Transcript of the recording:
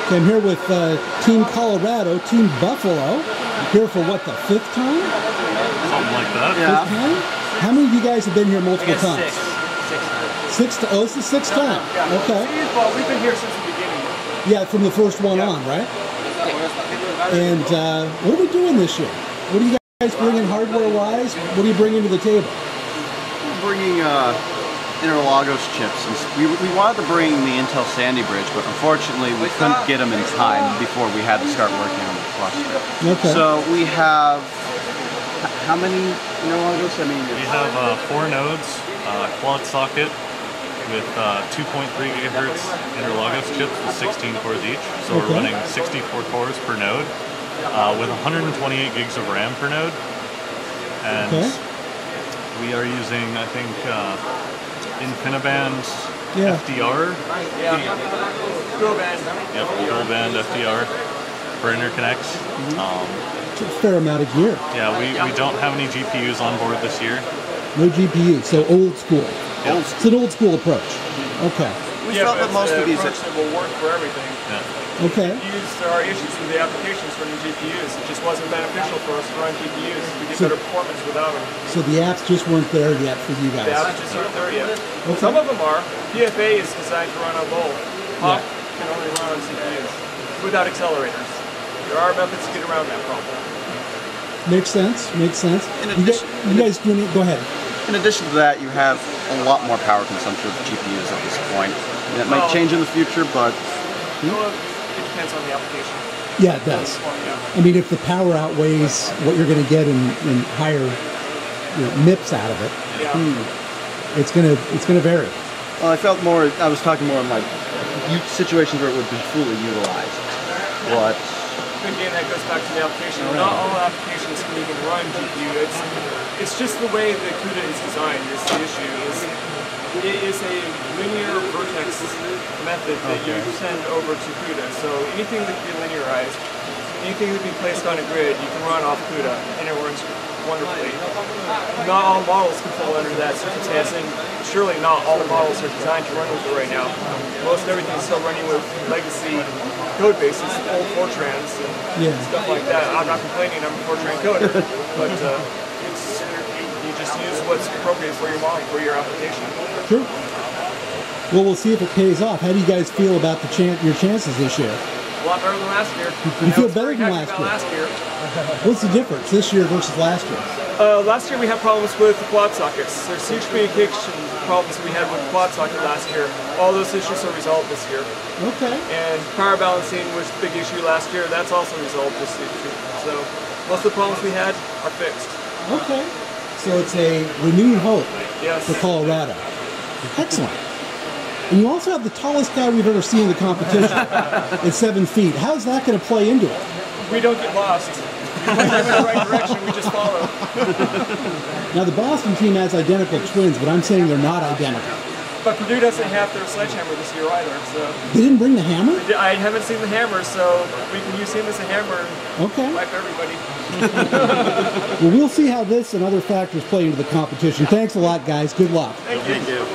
Okay, I'm here with Team Colorado, Team Buffalo. Here for what, the 5th time? Something like that. Yeah. 5th time? How many of you guys have been here multiple times? Six. Oh, it's the 6th time. Okay. Well, we've been here since the beginning. Yeah, from the first one on, right? And what are we doing this year? What are you guys bringing hardware-wise? What are you bringing to the table? We're bringing Interlagos chips. We wanted to bring the Intel Sandy Bridge, but unfortunately we couldn't get them in time before we had to start working on the cluster. Okay. So we have, how many Interlagos? I mean, we have 4 nodes, quad socket with 2.3 gigahertz Interlagos chips with 16 cores each. So we're running 64 cores per node with 128 gigs of RAM per node. And we are using, I think, InfiniBand FDR. Dual band. Yep, dual band FDR for interconnects. It's a fair amount of gear. Yeah, we don't have any GPUs on board this year. No GPUs, so old school. Yep. It's an old school approach. Okay. We felt that most of these will work for everything. Yeah. Okay. There are issues with the applications running GPUs. It just wasn't beneficial for us to run GPUs. We get better performance without them. So the apps just weren't there yet for you guys? The apps just aren't there yet. Some of them are. PFA is designed to run on both. Pop can only run on CPUs without accelerators. There are methods to get around that problem. Makes sense. Makes sense. You guys do any, go ahead. In addition to that, you have a lot more power consumption with GPUs at this point. And it might change in the future, but it depends on the application. Yeah, it does. I mean, if the power outweighs what you're going to get in higher MIPS out of it, it's gonna vary. Well, I was talking more on like situations where it would be fully utilized. But again, that goes back to the application. Not all applications can even run GPU. It's just the way the CUDA is designed is the issue. It is a linear vertex method that you send over to CUDA. So anything that can be linearized, anything that can be placed on a grid, you can run off CUDA, and it runs wonderfully. Not all models can fall under that circumstance, and surely not all models are designed to run with it right now. Most everything is still running with legacy code bases, old Fortrans and stuff like that. I'm not complaining, I'm a Fortran coder, but you just use what's appropriate for your model, for your application. Sure. Well, we'll see if it pays off. How do you guys feel about your chances this year? A lot better than last year. You feel better than last year? What's the difference this year versus last year? Last year we had problems with the quad sockets. There's huge communication problems we had with the quad socket last year. All those issues are resolved this year. Okay. And power balancing was a big issue last year. That's also resolved this year. So most of the problems we had are fixed. Okay. So it's a renewed hope for Colorado. Excellent. And you also have the tallest guy we've ever seen in the competition at 7 feet. How's that going to play into it? We don't get lost. We point in the right direction, we just follow. Now the Boston team has identical twins, but I'm saying they're not identical. But Purdue doesn't have their sledgehammer this year either, so... They didn't bring the hammer? I haven't seen the hammer, so we can use him as a hammer and wipe everybody. Well, we'll see how this and other factors play into the competition. Thanks a lot, guys. Good luck. Thank you.